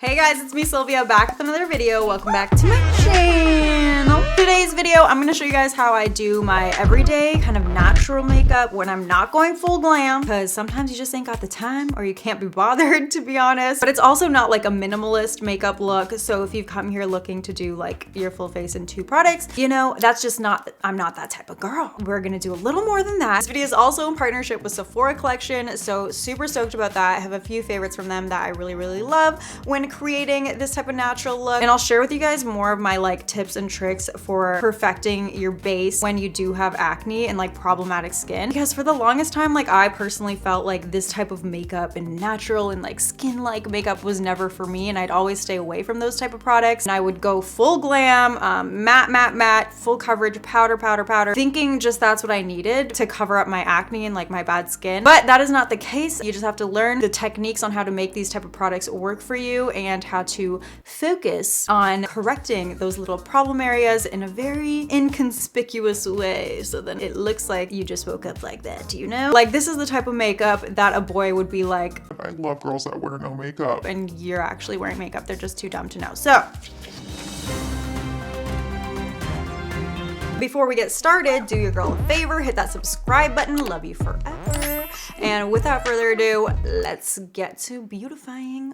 Hey guys, it's me Sylvia back with another video. Welcome back to my channel. Today's video, I'm gonna show you guys how I do my everyday kind of natural makeup when I'm not going full glam, because sometimes you just ain't got the time or you can't be bothered, to be honest. But it's also not like a minimalist makeup look. So if you've come here looking to do like your full face in 2 products, you know, that's just not, I'm not that type of girl. We're gonna do a little more than that. This video is also in partnership with Sephora collection, so super stoked about that. I have a few favorites from them that I really love when creating this type of natural look, and I'll share with you guys more of my like tips and tricks for perfecting your base when you do have acne and like problematic skin, because for the longest time, like I personally felt like this type of makeup and natural and like skin like makeup was never for me, and I'd always stay away from those type of products, and I would go full glam, matte, full coverage, powder, thinking just that's what I needed to cover up my acne and like my bad skin. But that is not the case. You just have to learn the techniques on how to make these type of products work for you and how to focus on correcting those little problem areas in a very inconspicuous way, so then it looks like you just woke up like that, you know? Like this is the type of makeup that a boy would be like, I love girls that wear no makeup. and you're actually wearing makeup, they're just too dumb to know. So before we get started, do your girl a favor, hit that subscribe button, love you forever. And without further ado, let's get to beautifying.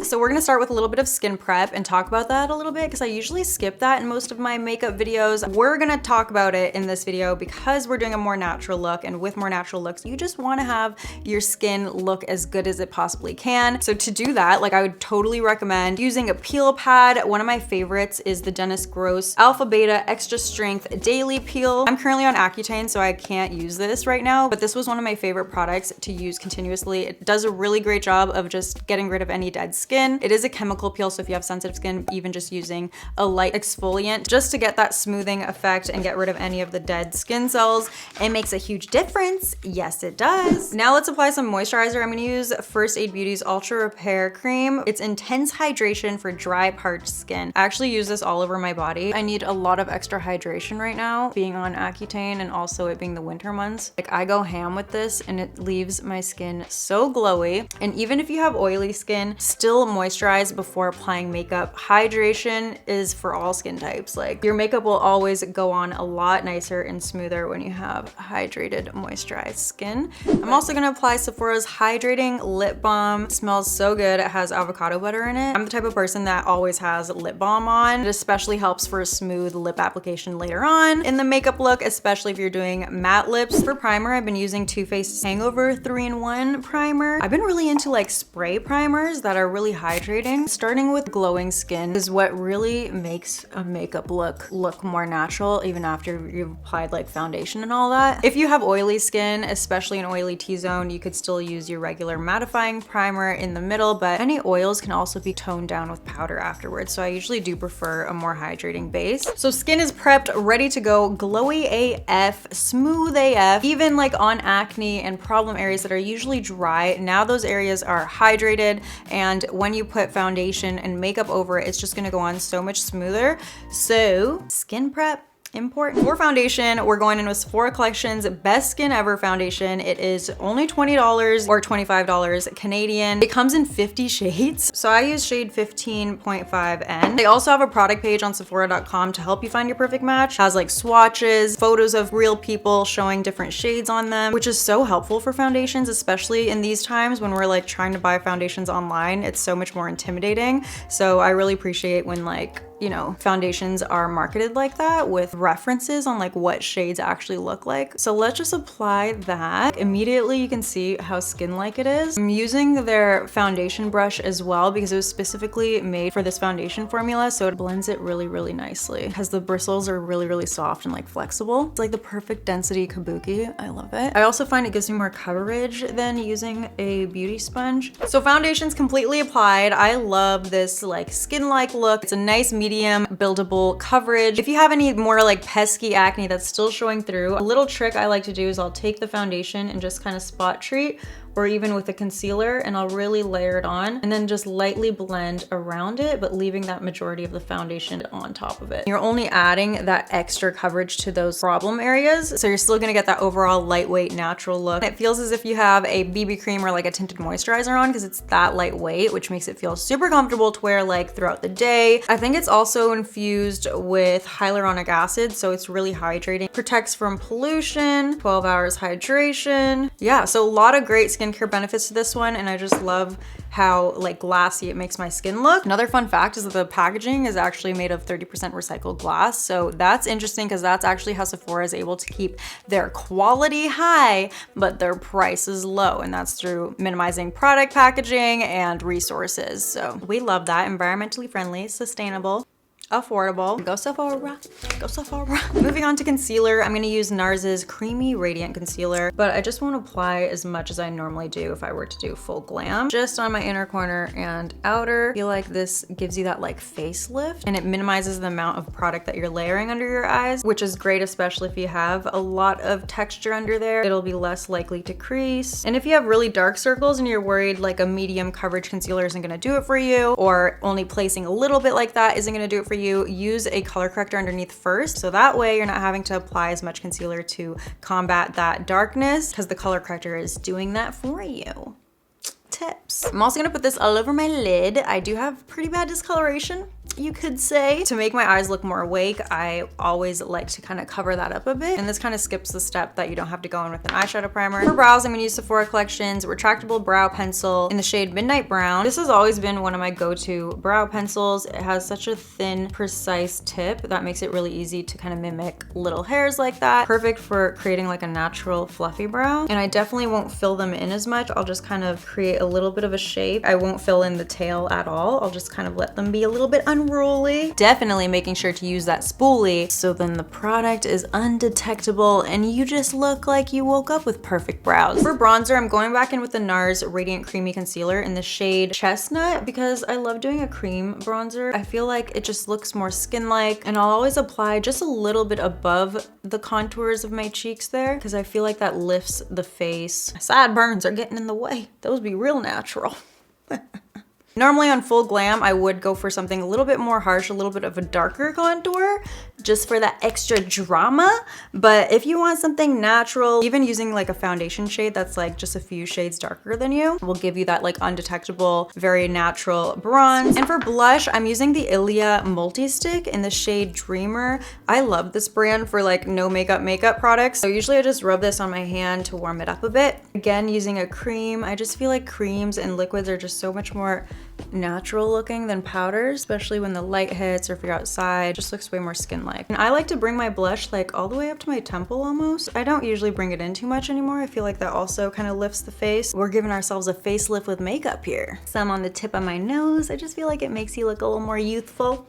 So we're gonna start with a little bit of skin prep and talk about that a little bit, because I usually skip that in most of my makeup videos. We're gonna talk about it in this video because we're doing a more natural look, and with more natural looks, you just wanna have your skin look as good as it possibly can. So to do that, like I would totally recommend using a peel pad. One of my favorites is the Dennis Gross Alpha Beta Extra Strength Daily Peel. I'm currently on Accutane, so I can't use this right now, but this was one of my favorite products to use continuously. It does a really great job of just getting rid of any dead skin. It is a chemical peel, so if you have sensitive skin, even just using a light exfoliant just to get that smoothing effect and get rid of any of the dead skin cells, it makes a huge difference. Yes, it does. Now let's apply some moisturizer. I'm gonna use First Aid Beauty's Ultra Repair Cream. It's intense hydration for dry, parched skin. I actually use this all over my body. I need a lot of extra hydration right now, being on Accutane and also it being the winter months. Like I go ham with this and it leaves my skin so glowy. And even if you have oily skin, still moisturize before applying makeup. Hydration is for all skin types. Like your makeup will always go on a lot nicer and smoother when you have hydrated, moisturized skin. I'm also gonna apply Sephora's Hydrating Lip Balm. It smells so good. It has avocado butter in it. I'm the type of person that always has lip balm on. It especially helps for a smooth lip application later on in the makeup look, especially if you're doing matte lips. For primer, I've been using Too Faced's Hangover 3-in-1 primer. I've been really into like spray primers that are really hydrating. Starting with glowing skin is what really makes a makeup look more natural, even after you've applied like foundation and all that. If you have oily skin, especially an oily T-zone, you could still use your regular mattifying primer in the middle, but any oils can also be toned down with powder afterwards. So I usually do prefer a more hydrating base. So skin is prepped, ready to go, glowy AF, smooth AF, even like on acne and problem areas that are usually dry. Now those areas are hydrated, and when you put foundation and makeup over it, it's just gonna go on so much smoother. So skin prep, important. For foundation, we're going in with Sephora Collection's Best Skin Ever foundation. It is only $20 or $25 Canadian. It comes in 50 shades. So I use shade 15.5N. They also have a product page on Sephora.com to help you find your perfect match. It has like swatches, photos of real people showing different shades on them, which is so helpful for foundations, especially in these times when we're like trying to buy foundations online. It's so much more intimidating. So I really appreciate when like, you know, foundations are marketed like that with references on like what shades actually look like. So let's just apply that. Immediately you can see how skin-like it is. I'm using their foundation brush as well because it was specifically made for this foundation formula, so it blends it really nicely because the bristles are really soft and like flexible. It's like the perfect density kabuki. I love it. I also find it gives me more coverage than using a beauty sponge. So foundation's completely applied. I love this like skin-like look. It's a nice medium buildable coverage. If you have any more like pesky acne that's still showing through, a little trick I like to do is I'll take the foundation and just kind of spot treat or even with a concealer, and I'll really layer it on and then just lightly blend around it, but leaving that majority of the foundation on top of it. You're only adding that extra coverage to those problem areas, so you're still gonna get that overall lightweight, natural look. It feels as if you have a BB cream or like a tinted moisturizer on because it's that lightweight, which makes it feel super comfortable to wear like throughout the day. I think it's also infused with hyaluronic acid, so it's really hydrating. Protects from pollution, 12 hours hydration. Yeah, so a lot of great skincare benefits to this one, and I just love how like glassy it makes my skin look. Another fun fact is that the packaging is actually made of 30% recycled glass, so that's interesting because that's actually how Sephora is able to keep their quality high but their price is low, and that's through minimizing product packaging and resources. So we love that. Environmentally friendly, sustainable, affordable. Go Sephora, go Sephora. Moving on to concealer, I'm gonna use NARS's Creamy Radiant Concealer, but I just won't apply as much as I normally do if I were to do full glam. Just on my inner corner and outer. I feel like this gives you that like facelift, and it minimizes the amount of product that you're layering under your eyes, which is great, especially if you have a lot of texture under there. It'll be less likely to crease. And if you have really dark circles and you're worried like a medium coverage concealer isn't gonna do it for you, or only placing a little bit like that isn't gonna do it for you, use a color corrector underneath first, so that way you're not having to apply as much concealer to combat that darkness, because the color corrector is doing that for you. Tips. I'm also gonna put this all over my lid. I do have pretty bad discoloration, you could say. To make my eyes look more awake, I always like to kind of cover that up a bit, and this kind of skips the step that you don't have to go in with an eyeshadow primer. For brows, I'm gonna use Sephora Collection's retractable brow pencil in the shade Midnight Brown. This has always been one of my go-to brow pencils. It has such a thin, precise tip that makes it really easy to kind of mimic little hairs like that. Perfect for creating like a natural fluffy brow, and I definitely won't fill them in as much. I'll just kind of create a little bit of a shape. I won't fill in the tail at all. I'll just kind of let them be a little bit unruly. Definitely making sure to use that spoolie so then the product is undetectable and you just look like you woke up with perfect brows. For bronzer, I'm going back in with the NARS Radiant Creamy Concealer in the shade Chestnut because I love doing a cream bronzer. I feel like it just looks more skin-like, and I'll always apply just a little bit above the contours of my cheeks there because I feel like that lifts the face. Sideburns are getting in the way. Those be real natural. Normally on full glam, I would go for something a little bit more harsh, a little bit of a darker contour, just for that extra drama. But if you want something natural, even using like a foundation shade that's like just a few shades darker than you, will give you that like undetectable, very natural bronze. And for blush, I'm using the Ilia Multi-Stick in the shade Dreamer. I love this brand for like no makeup products. So usually I just rub this on my hand to warm it up a bit. Again, using a cream, I just feel like creams and liquids are just so much more natural looking than powders, especially when the light hits or if you're outside. It just looks way more skin-like. And I like to bring my blush like all the way up to my temple almost. I don't usually bring it in too much anymore. I feel like that also kind of lifts the face. We're giving ourselves a facelift with makeup here. Some on the tip of my nose. I just feel like it makes you look a little more youthful.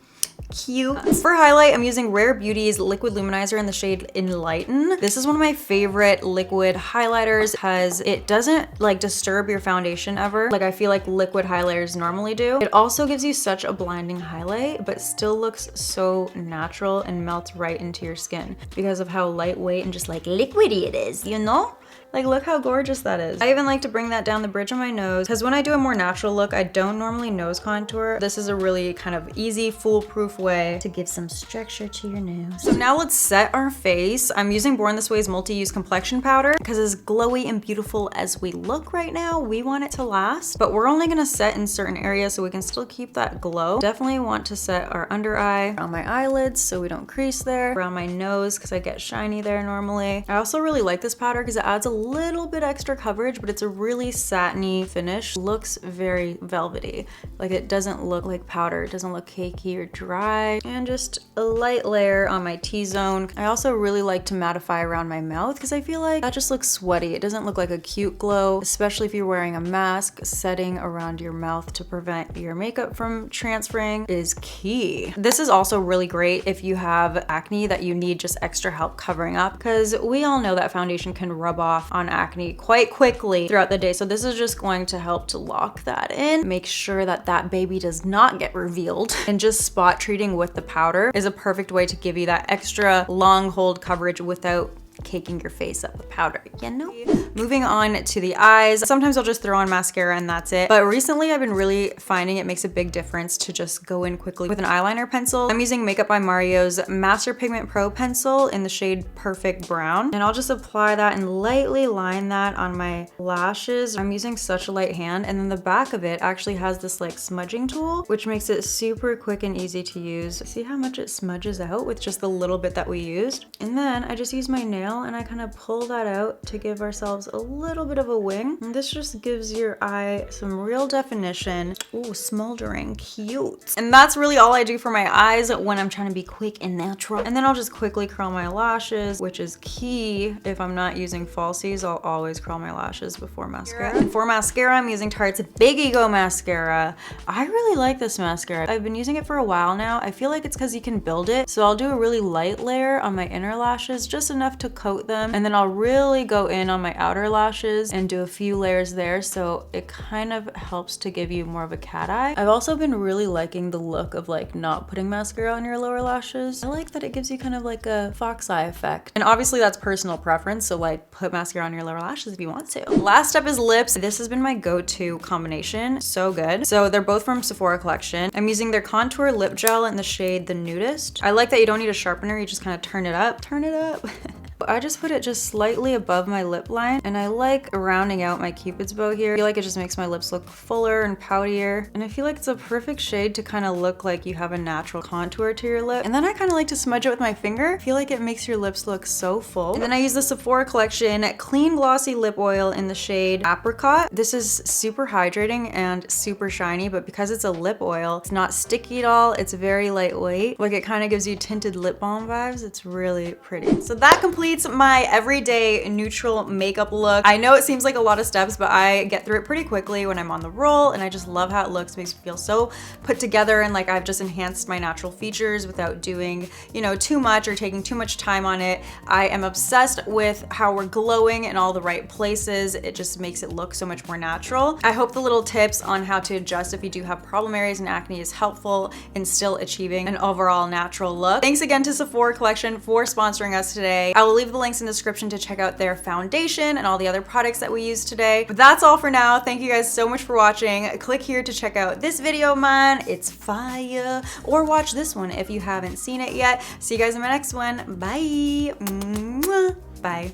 Cute. For highlight, I'm using Rare Beauty's Liquid Luminizer in the shade Enlighten. This is one of my favorite liquid highlighters because it doesn't like disturb your foundation ever, like I feel like liquid highlighters normally do. It also gives you such a blinding highlight, but still looks so natural and melts right into your skin because of how lightweight and just like liquidy it is, you know? Like, look how gorgeous that is. I even like to bring that down the bridge of my nose because when I do a more natural look, I don't normally nose contour. This is a really kind of easy, foolproof way to give some structure to your nose. So now let's set our face. I'm using Born This Way's multi-use complexion powder because as glowy and beautiful as we look right now, we want it to last, but we're only gonna set in certain areas so we can still keep that glow. Definitely want to set our under eye, around my eyelids so we don't crease there, around my nose because I get shiny there normally. I also really like this powder because it adds a little bit extra coverage, but it's a really satiny finish. Looks very velvety. Like it doesn't look like powder. It doesn't look cakey or dry. And just a light layer on my T-zone. I also really like to mattify around my mouth because I feel like that just looks sweaty. It doesn't look like a cute glow, especially if you're wearing a mask. Setting around your mouth to prevent your makeup from transferring is key. This is also really great if you have acne that you need just extra help covering up, because we all know that foundation can rub off on acne quite quickly throughout the day. So this is just going to help to lock that in, make sure that that baby does not get revealed. And just spot treating with the powder is a perfect way to give you that extra long hold coverage without caking your face up with powder, you know? Moving on to the eyes. Sometimes I'll just throw on mascara and that's it. But recently I've been really finding it makes a big difference to just go in quickly with an eyeliner pencil. I'm using Makeup by Mario's Master Pigment Pro pencil in the shade Perfect Brown. And I'll just apply that and lightly line that on my lashes. I'm using such a light hand, and then the back of it actually has this like smudging tool, which makes it super quick and easy to use. See how much it smudges out with just the little bit that we used? And then I just use my nail and I kind of pull that out to give ourselves a little bit of a wing. And this just gives your eye some real definition. Ooh, smoldering, cute. And that's really all I do for my eyes when I'm trying to be quick and natural. And then I'll just quickly curl my lashes, which is key. If I'm not using falsies, I'll always curl my lashes before mascara. And for mascara, I'm using Tarte's Big Ego Mascara. I really like this mascara. I've been using it for a while now. I feel like it's because you can build it. So I'll do a really light layer on my inner lashes, just enough to coat them. And then I'll really go in on my outer lashes and do a few layers there. So it kind of helps to give you more of a cat eye. I've also been really liking the look of like not putting mascara on your lower lashes. I like that it gives you kind of like a fox eye effect. And obviously that's personal preference. So like put mascara on your lower lashes if you want to. Last up is lips. This has been my go-to combination. So good. So they're both from Sephora collection. I'm using their contour lip gel in the shade The Nudist. I like that you don't need a sharpener. You just kind of turn it up. Turn it up. I just put it just slightly above my lip line, and I like rounding out my Cupid's bow here. I feel like it just makes my lips look fuller and poutier, and I feel like it's a perfect shade to kind of look like you have a natural contour to your lip. And then I kind of like to smudge it with my finger. I feel like it makes your lips look so full. And then I use the Sephora collection Clean Glossy Lip Oil in the shade Apricot. This is super hydrating and super shiny, but because it's a lip oil, it's not sticky at all. It's very lightweight. Like it kind of gives you tinted lip balm vibes. It's really pretty. So that completes my everyday neutral makeup look. I know it seems like a lot of steps, but I get through it pretty quickly when I'm on the roll, and I just love how it looks. It makes me feel so put together, and like I've just enhanced my natural features without doing, you know, too much or taking too much time on it. I am obsessed with how we're glowing in all the right places. It just makes it look so much more natural. I hope the little tips on how to adjust if you do have problem areas and acne is helpful in still achieving an overall natural look. Thanks again to Sephora collection for sponsoring us today. I will leave the links in the description to check out their foundation and all the other products that we use today. But that's all for now. Thank you guys so much for watching. Click here to check out this video of mine. It's fire. Or watch this one if you haven't seen it yet. See you guys in my next one. Bye. Mwah. Bye.